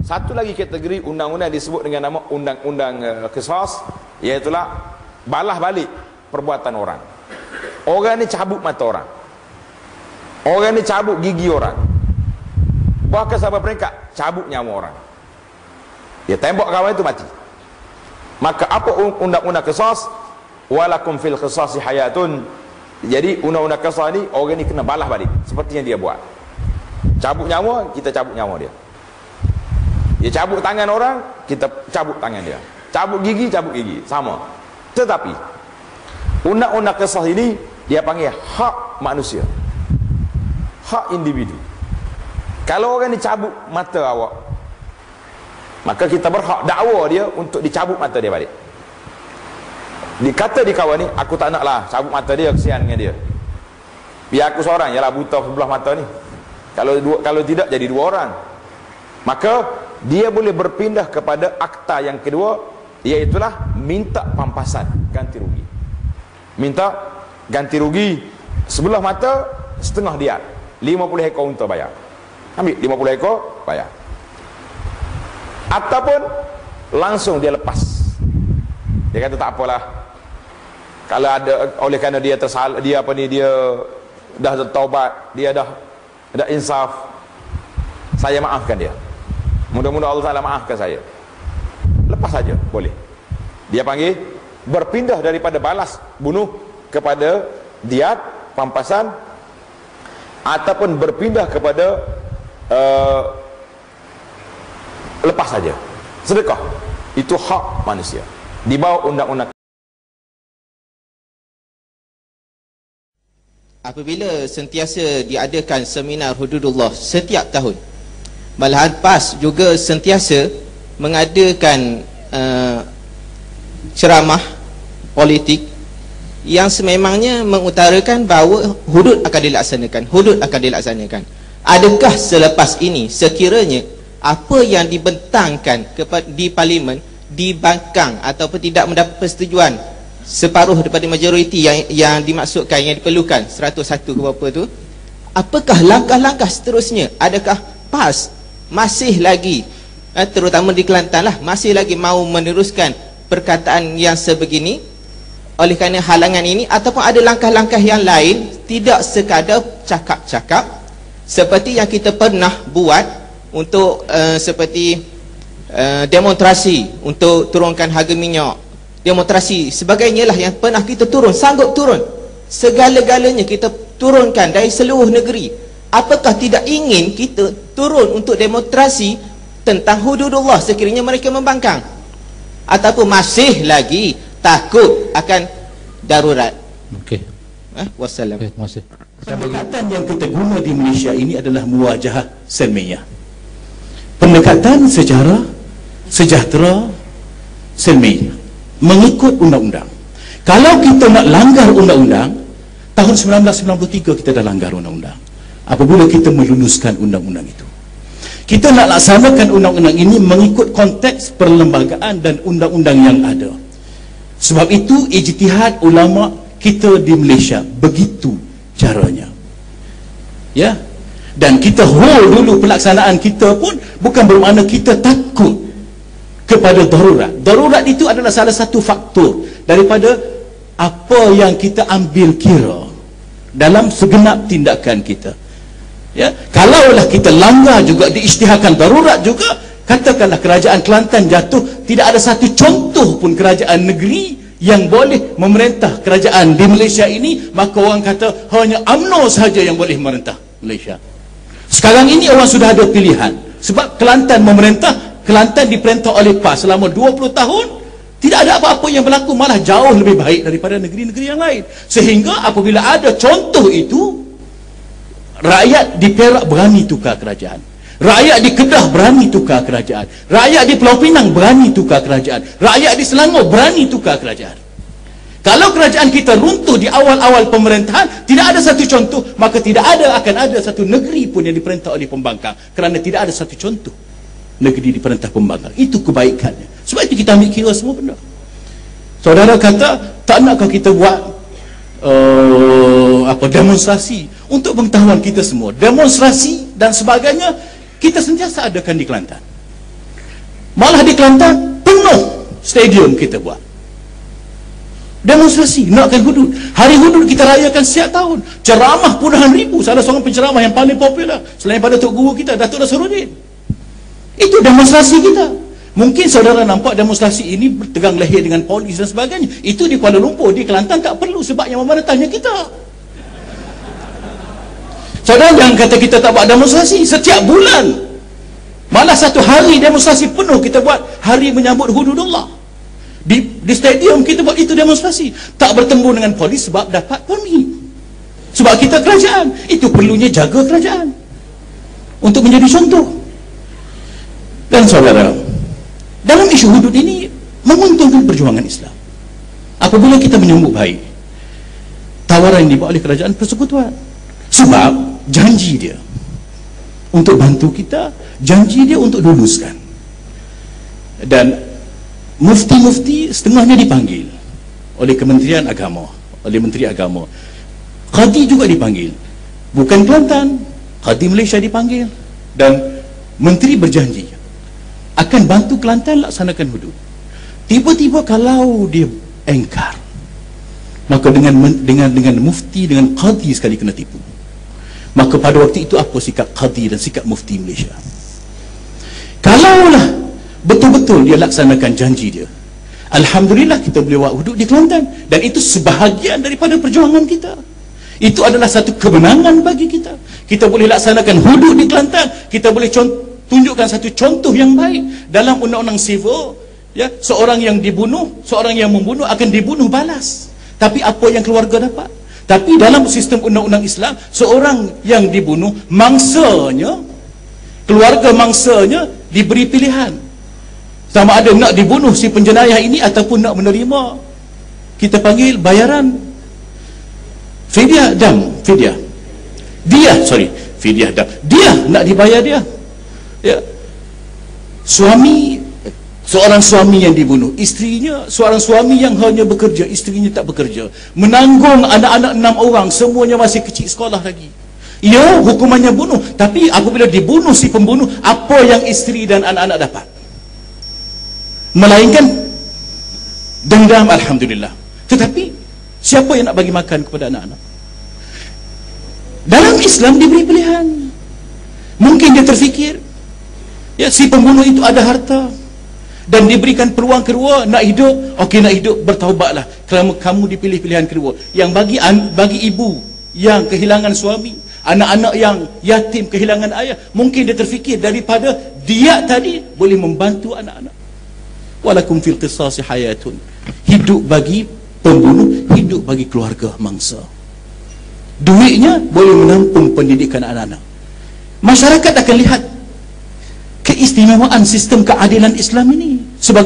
Satu lagi kategori undang-undang disebut dengan nama undang-undang qisas, iaitulah balas balik perbuatan orang. Orang ni cabut mata orang, orang ni cabut gigi orang, bahkan sampai peringkat cabut nyawa orang. Dia tembak kawan itu mati. Maka apa undang-undang qisas? Walakum fil qisasi hayatun. Jadi undang-undang qisas ni orang ni kena balas balik seperti yang dia buat. Cabut nyawa, kita cabut nyawa dia. Dia cabut tangan orang, kita cabut tangan dia. Cabut gigi, sama. Tetapi undang-undang qisas ini dia panggil hak manusia, hak individu. Kalau orang ni cabut mata awak, maka kita berhak dakwa dia untuk dicabut mata dia balik. Dikata di kawan ni, aku tak naklah cabut mata dia, kesian dengan dia. Biar aku seorang, ialah buta sebelah mata ni. Kalau tidak jadi dua orang. Maka dia boleh berpindah kepada akta yang kedua, iaitulah minta pampasan, ganti rugi. Minta ganti rugi sebelah mata setengah diat, 50 ekor unta bayar. Ambil 50 ekor bayar. Ataupun langsung dia lepas. Dia kata tak apalah, kalau ada oleh kerana dia tersalah, dia dah bertaubat, dia dah insaf, saya maafkan dia. Mudah-mudahan Allah Ta'ala maafkan saya. Lepas saja, boleh. Dia panggil berpindah daripada balas bunuh kepada diat, pampasan, ataupun berpindah kepada lepas saja, sedekah. Itu hak manusia di bawah undang-undang. Apabila sentiasa diadakan seminar hududullah setiap tahun, malahan PAS juga sentiasa mengadakan ceramah politik yang sememangnya mengutarakan bahawa hudud akan dilaksanakan. Adakah selepas ini sekiranya apa yang dibentangkan di parlimen dibangkang ataupun tidak mendapat persetujuan separuh daripada majoriti yang dimaksudkan, yang diperlukan 101 ke berapa tu, apakah langkah-langkah seterusnya? Adakah PAS masih lagi, terutama di Kelantan lah, masih lagi mahu meneruskan perkataan yang sebegini oleh kerana halangan ini, ataupun ada langkah-langkah yang lain, tidak sekadar cakap-cakap seperti yang kita pernah buat untuk seperti demonstrasi untuk turunkan harga minyak, demonstrasi sebagainya lah yang pernah kita sanggup turun segala-galanya, kita turunkan dari seluruh negeri. Apakah tidak ingin kita turun untuk demonstrasi tentang hududullah sekiranya mereka membangkang, ataupun masih lagi takut akan darurat? Okey. Wassalam. Okay, terima kasih. Pendekatan yang kita guna di Malaysia ini adalah muwajahah silmiyah. Pendekatan secara sejahtera silmiyah, mengikut undang-undang. Kalau kita nak langgar undang-undang, tahun 1993 kita dah langgar undang-undang. Apabila kita meluluskan undang-undang itu, kita nak laksanakan undang-undang ini mengikut konteks perlembagaan dan undang-undang yang ada. Sebab itu ijtihad ulama kita di Malaysia begitu caranya, ya. Dan kita hold dulu pelaksanaan kita pun bukan bermakna kita takut kepada darurat. Darurat itu adalah salah satu faktor daripada apa yang kita ambil kira dalam segenap tindakan kita. Ya, kalaulah kita langgar juga, diisytiharkan darurat juga, katakanlah kerajaan Kelantan jatuh, tidak ada satu contoh pun kerajaan negeri yang boleh memerintah kerajaan di Malaysia ini, maka orang kata hanya UMNO sahaja yang boleh memerintah Malaysia. Sekarang ini orang sudah ada pilihan, sebab Kelantan memerintah, Kelantan diperintah oleh PAS selama 20 tahun, tidak ada apa-apa yang berlaku, malah jauh lebih baik daripada negeri-negeri yang lain. Sehingga apabila ada contoh itu, rakyat di Perak berani tukar kerajaan, rakyat di Kedah berani tukar kerajaan, rakyat di Pulau Pinang berani tukar kerajaan, rakyat di Selangor berani tukar kerajaan. Kalau kerajaan kita runtuh di awal-awal pemerintahan, tidak ada satu contoh, maka akan ada satu negeri pun yang diperintah oleh pembangkang, kerana tidak ada satu contoh negeri diperintah pembangkang. Itu kebaikannya. Sebab itu kita ambil kira semua benda. Saudara kata, tak nakkah kita buat demonstrasi untuk pengetahuan kita semua? Demonstrasi dan sebagainya kita sentiasa adakan di Kelantan. Kelantan penuh stadium kita buat demonstrasi nakkan hudud. Hari hudud kita rayakan setiap tahun, ceramah puluhan ribu. Salah seorang penceramah yang paling popular selain pada Tok Guru kita, Datuk Nasruddin. Itu demonstrasi kita. Mungkin saudara nampak demonstrasi ini bertegang leher dengan polis dan sebagainya. Itu di Kuala Lumpur, di Kelantan tak perlu, sebab yang mana tanya kita. Saudara jangan kata kita tak buat demonstrasi setiap bulan. Malah satu hari demonstrasi penuh kita buat, hari menyambut hududullah. Di stadium kita buat itu demonstrasi. Tak bertemu dengan polis sebab dapat permit. Sebab kita kerajaan. Itu perlunya jaga kerajaan untuk menjadi contoh. Dan saudara, dalam isu hudud ini menguntungkan perjuangan Islam. Apabila kita menyambut baik tawaran yang dibuat oleh kerajaan persekutuan, sebab janji dia untuk bantu kita, janji dia untuk luluskan. Dan mufti-mufti setengahnya dipanggil oleh Kementerian Agama, oleh Menteri Agama. Qadi juga dipanggil, bukan Kelantan, Qadi Malaysia dipanggil. Dan Menteri berjanji akan bantu Kelantan laksanakan hudud. Tiba-tiba kalau dia engkar, maka dengan mufti, dengan Qadi sekali kena tipu. Maka pada waktu itu apa sikap Qadi dan sikap mufti Malaysia? Kalaulah betul-betul dia laksanakan janji dia, alhamdulillah kita boleh buat hudud di Kelantan, dan itu sebahagian daripada perjuangan kita. Itu adalah satu kemenangan bagi kita. Kita boleh laksanakan hudud di Kelantan, kita boleh tunjukkan satu contoh yang baik dalam undang-undang sivil, ya, seorang yang dibunuh, seorang yang membunuh akan dibunuh balas. Tapi apa yang keluarga dapat? Tapi dalam sistem undang-undang Islam, seorang yang dibunuh, mangsanya, keluarga mangsanya diberi pilihan sama ada nak dibunuh si penjenayah ini ataupun nak menerima, kita panggil bayaran fidyah dam, fidyah dia nak dibayar dia, ya. Seorang suami yang dibunuh, isterinya, seorang suami yang hanya bekerja, isterinya tak bekerja, menanggung anak-anak 6 orang, semuanya masih kecil sekolah lagi. Ya, hukumannya bunuh, tapi apabila dibunuh si pembunuh, apa yang isteri dan anak-anak dapat? Melainkan dendam, alhamdulillah. Tetapi siapa yang nak bagi makan kepada anak-anak? Dalam Islam diberi pilihan. Mungkin dia terfikir, ya, si pembunuh itu ada harta dan diberikan peluang kedua, nak hidup, okey, nak hidup, bertaubatlah kerana kamu dipilih pilihan kedua. Yang bagi ibu yang kehilangan suami, anak-anak yang yatim kehilangan ayah, mungkin dia terfikir daripada dia tadi boleh membantu anak-anak. Walakum fil qisasi hayatun, hidup bagi pembunuh, hidup bagi keluarga mangsa. Duitnya boleh menampung pendidikan anak-anak. Masyarakat akan lihat keistimewaan sistem keadilan Islam ini sebagai